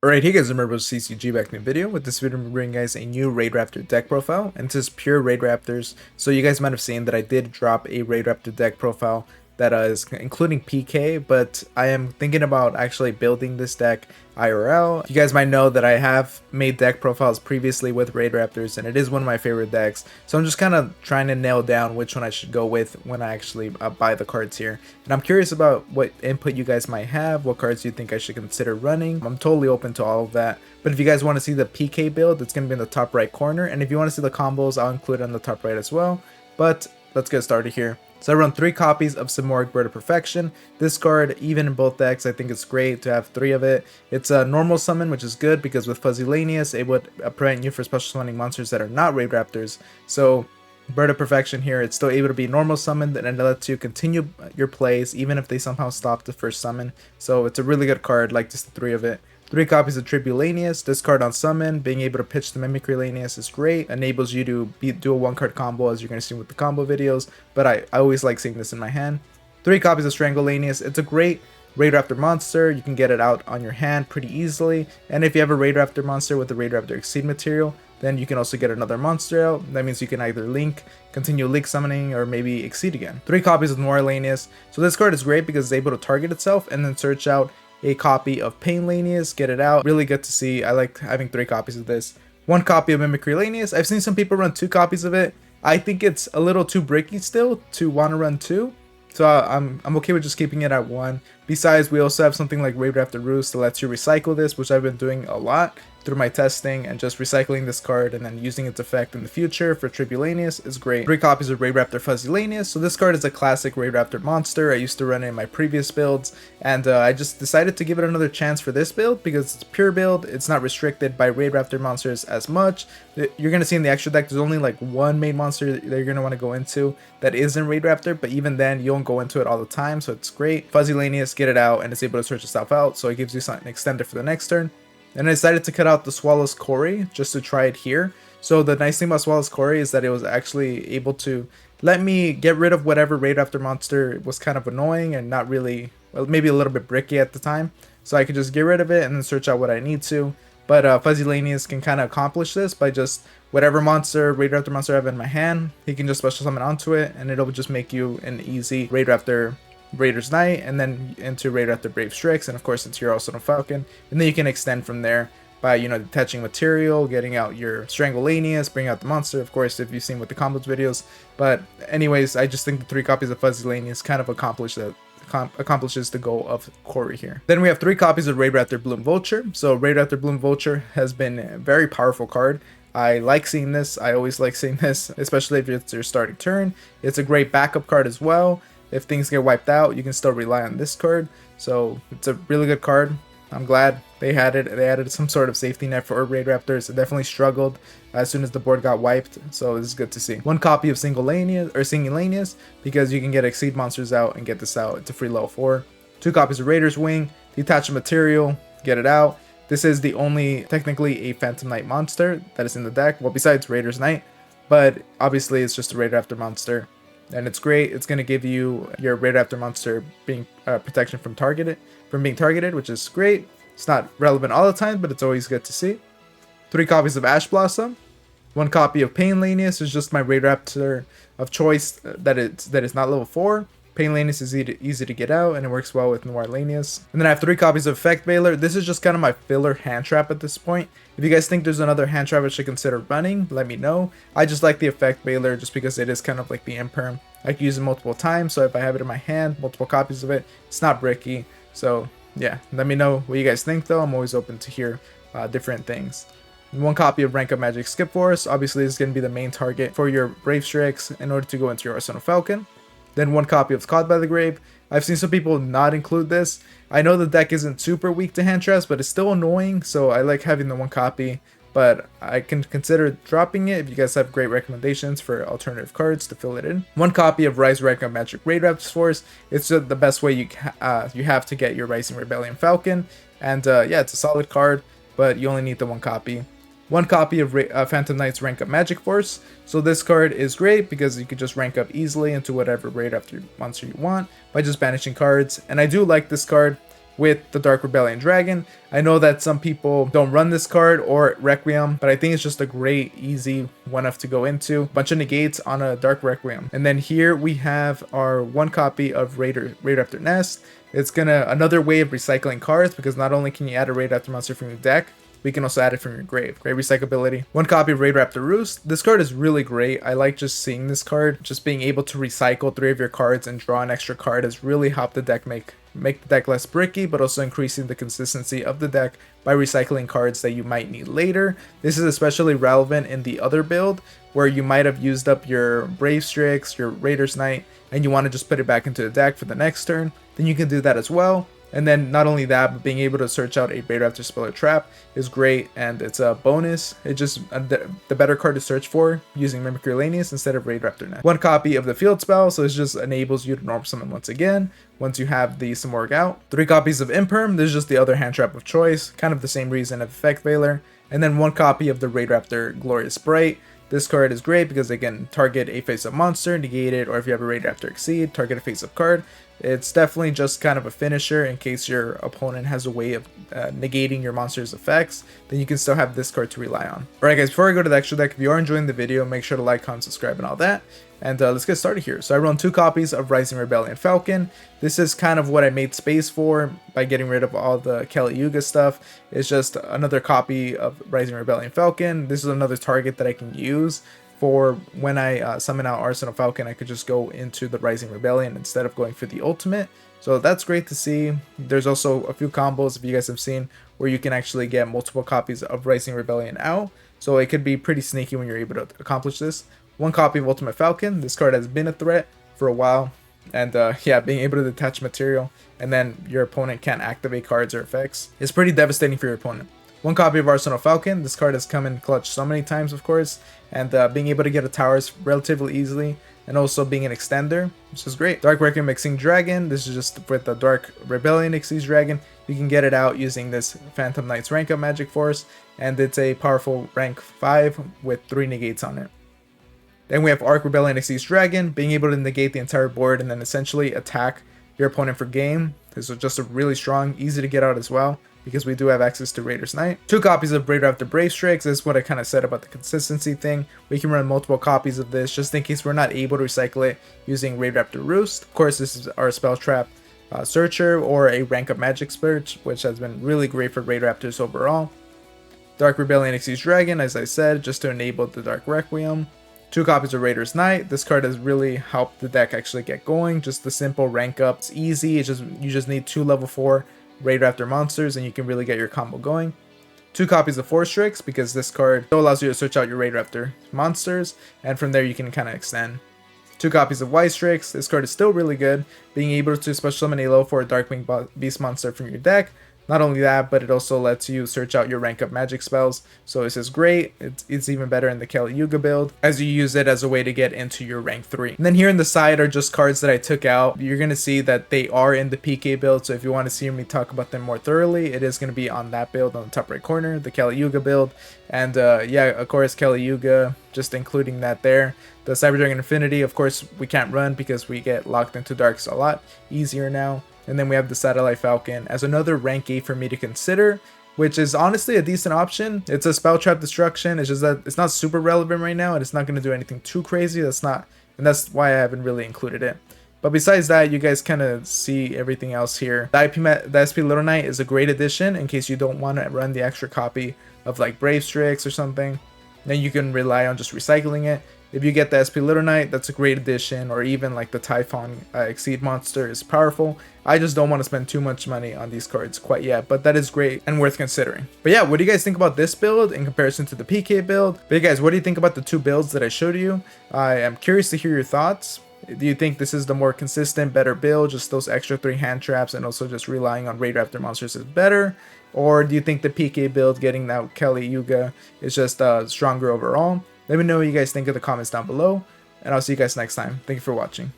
Alright, hey guys, remember CCG back in the video. With this video, I'm bringing you guys a new Raidraptor deck profile, and this is pure Raidraptors. So you guys might have seen that I did drop a Raidraptor deck profile that is including PK, but I am thinking about actually building this deck IRL. You guys might know that I have made deck profiles previously with Raidraptors, and it is one of my favorite decks. So I'm just kind of trying to nail down which one I should go with when I actually buy the cards here. And I'm curious about what input you guys might have, what cards you think I should consider running. I'm totally open to all of that. But if you guys want to see the PK build, it's going to be in the top right corner. And if you want to see the combos, I'll include it on the top right as well. But let's get started here. So I run 3 copies of Symbolic Bird of Perfection. This card, even in both decks, I think it's great to have 3 of it. It's a normal summon, which is good because with Fuzzylanius, it would prevent you for special summoning monsters that are not Raidraptors. So Bird of Perfection here, it's still able to be normal summoned, and it lets you continue your plays even if they somehow stop the first summon. So it's a really good card, like just the 3 of it. 3 copies of Tribulanius. This card on summon, being able to pitch the Mimicry Lanius is great. Enables you to do a 1-card combo, as you're going to see with the combo videos, but I always like seeing this in my hand. 3 copies of Strangolanius. It's a great Raidraptor monster. You can get it out on your hand pretty easily, and if you have a Raidraptor monster with the Raidraptor Exceed material, then you can also get another monster out. That means you can either link, continue link summoning, or maybe Exceed again. 3 copies of Noirlanius. So this card is great because it's able to target itself and then search out a copy of Painlanius, get it out. Really good to see. I like having 3 copies of this. 1 copy of Mimicry Lanius. I've seen some people run 2 copies of it. I think it's a little too bricky still to want to run 2. So I'm okay with just keeping it at 1. Besides, we also have something like Raidraptor Roost that lets you recycle this, which I've been doing a lot through my testing, and just recycling this card and then using its effect in the future for Tribulanius is great. 3 copies of Raidraptor Fuzzylanius. So this card is a classic Raidraptor monster. I used to run it in my previous builds, and I just decided to give it another chance for this build because it's a pure build. It's not restricted by Raidraptor monsters as much. You're going to see in the extra deck there's only like 1 main monster that you're going to want to go into that isn't Raidraptor, but even then you don't go into it all the time, so it's great. Fuzzylanius, get it out, and it's able to search itself out, so it gives you something extended for the next turn. And I decided to cut out the Swallow's Quarry just to try it here. So the nice thing about Swallow's Quarry is that it was actually able to let me get rid of whatever Raidraptor monster was kind of annoying and not really, well, maybe a little bit bricky at the time. So I could just get rid of it and then search out what I need to. But Fuzzylanius can kind of accomplish this by just whatever monster, Raidraptor monster I have in my hand, he can just special summon onto it, and it'll just make you an easy Raidraptor Raider's Knight, and then into Raidraptor Brave Strix, and of course it's your also Falcon. And then you can extend from there by, you know, detaching material, getting out your Strangolanius, bring out the monster, of course, if you've seen with the combos videos. But anyways, I just think the 3 copies of Fuzzylanius kind of accomplishes the goal of Quarry here. Then we have 3 copies of Raidraptor Bloom Vulture. So Raidraptor Bloom Vulture has been a very powerful card. I like seeing this. I always like seeing this, especially if it's your starting turn. It's a great backup card as well. If things get wiped out, you can still rely on this card. So it's a really good card. I'm glad they had it. They added some sort of safety net for Raidraptors. It definitely struggled as soon as the board got wiped, so this is good to see. 1 copy of Singulanius because you can get Exceed monsters out and get this out. It's a free level 4. 2 copies of Raider's Wing. Detach material, get it out. This is the only technically a Phantom Knight monster that is in the deck. Well, besides Raider's Knight, but obviously it's just a Raidraptor monster. And it's great. It's going to give you your Raidraptor monster being protection from being targeted, which is great. It's not relevant all the time, but it's always good to see. 3 copies of Ash Blossom. 1 copy of Painlanius is just my Raidraptor of choice that is not level 4. Painlanius is easy to get out, and it works well with Noirlanius. And then I have 3 copies of Effect Veiler. This is just kind of my filler hand trap at this point. If you guys think there's another hand trap I should consider running, let me know. I just like the Effect Veiler just because it is kind of like the Imperm. I can use it multiple times, so if I have it in my hand, multiple copies of it, it's not bricky. So yeah, let me know what you guys think though. I'm always open to hear different things. 1 copy of Rank Up Magic Skip Force. Obviously, this is going to be the main target for your Brave Strix in order to go into your Arsenal Falcon. Then 1 copy of Caught by the Grave. I've seen some people not include this. I know the deck isn't super weak to hand traps, but it's still annoying, so I like having the 1 copy. But I can consider dropping it if you guys have great recommendations for alternative cards to fill it in. 1 copy of Rise Rank Up Magic Raidraptor Force. It's the best way you have to get your Rising Rebellion Falcon. And yeah, it's a solid card, but you only need the 1 copy. 1 copy of Phantom Knight's Rank Up Magic Force. So this card is great because you could just rank up easily into whatever Raidraptor monster you want by just banishing cards. And I do like this card. with the Dark Rebellion Dragon. I know that some people don't run this card or Requiem, but I think it's just a great, easy one-off to go into. Bunch of negates on a Dark Requiem. And then here we have our 1 copy of Raidraptor Nest. It's another way of recycling cards, because not only can you add a Raidraptor monster from your deck, we can also add it from your grave. Great recyclability. 1 copy of Raidraptor Roost. This card is really great. I like just seeing this card. Just being able to recycle 3 of your cards and draw an extra card has really helped the deck make the deck less bricky, but also increasing the consistency of the deck by recycling cards that you might need later. This is especially relevant in the other build, where you might have used up your Brave Strix, your Raider's Knight, and you want to just put it back into the deck for the next turn. Then you can do that as well. And then not only that, but being able to search out a Raidraptor spell or trap is great, and it's a bonus. It's just the better card to search for using Mimicry Lanius instead of Raidraptor Nest. 1 copy of the field spell, so it just enables you to norm summon once again once you have the Simorgh out. 3 copies of Imperm. This is just the other hand trap of choice, kind of the same reason of Effect Veiler. And then 1 copy of the Raidraptor Glorious Bright. This card is great because it can target a face-up monster, negate it, or if you have a Raidraptor Exceed, target a face-up card. It's definitely just kind of a finisher in case your opponent has a way of negating your monster's effects. Then you can still have this card to rely on. Alright guys, before I go to the extra deck, if you are enjoying the video, make sure to like, comment, subscribe, and all that. And let's get started here. So I run 2 copies of Rising Rebellion Falcon. This is kind of what I made space for by getting rid of all the Kelly Yuga stuff. It's just another copy of Rising Rebellion Falcon. This is another target that I can use for when I summon out Arsenal Falcon. I could just go into the Rising Rebellion instead of going for the ultimate. So that's great to see. There's also a few combos, if you guys have seen, where you can actually get multiple copies of Rising Rebellion out. So it could be pretty sneaky when you're able to accomplish this. 1 copy of Ultimate Falcon. This card has been a threat for a while. And yeah, being able to detach material and then your opponent can't activate cards or effects is pretty devastating for your opponent. 1 copy of Arsenal Falcon. This card has come in clutch so many times, of course, and being able to get a towers relatively easily, and also being an extender, which is great. Dark Requiem Exceed Dragon. This is just with the Dark Rebellion Exceed Dragon. You can get it out using this Phantom Knight's rank up Magic Force, and it's a powerful rank 5 with 3 negates on it. Then we have Arc Rebellion Exceed Dragon, being able to negate the entire board and then essentially attack your opponent for game. This is just a really strong, easy to get out as well, because we do have access to Raider's Knight. 2 copies of Raidraptor Brave Strix. This is what I kind of said about the consistency thing. We can run multiple copies of this just in case we're not able to recycle it using Raidraptor Roost. Of course, this is our Spell Trap Searcher or a rank up Magic Search, which has been really great for Raidraptors overall. Dark Rebellion Exceed Dragon, as I said, just to enable the Dark Requiem. 2 copies of Raider's Knight. This card has really helped the deck actually get going. Just the simple rank up. It's easy. You just need 2 level 4 Raidraptor monsters and you can really get your combo going. 2 copies of Force Strix, because this card allows you to search out your Raidraptor monsters, and from there you can kind of extend. 2 copies of White Strix. This card is still really good, being able to special summon a low for a Darkwing Beast monster from your deck. Not only that, but it also lets you search out your rank up magic spells. So this is great. It's even better in the Kelly Yuga build, as you use it as a way to get into your rank 3. And then here in the side are just cards that I took out. You're going to see that they are in the PK build. So if you want to see me talk about them more thoroughly, it is going to be on that build on the top right corner, the Kelly Yuga build. And yeah, of course, Kelly Yuga, just including that there. The Cyber Dragon Infinity, of course, we can't run because we get locked into darks a lot easier now. And then we have the Satellite Falcon as another rank 8 for me to consider, which is honestly a decent option. It's a Spell Trap Destruction. It's just that it's not super relevant right now, and it's not going to do anything too crazy. And that's why I haven't really included it. But besides that, you guys kind of see everything else here. The SP Little Knight is a great addition in case you don't want to run the extra copy of like Brave Strix or something. Then you can rely on just recycling it. If you get the SP Little Knight, that's a great addition, or even like the Typhon Exceed monster is powerful. I just don't want to spend too much money on these cards quite yet, but that is great and worth considering. But yeah, what do you guys think about this build in comparison to the PK build? But guys, what do you think about the 2 builds that I showed you? I am curious to hear your thoughts. Do you think this is the more consistent, better build, just those extra 3 hand traps and also just relying on Raidraptor monsters is better? Or do you think the PK build, getting that Kelly Yuga, is just stronger overall? Let me know what you guys think in the comments down below, and I'll see you guys next time. Thank you for watching.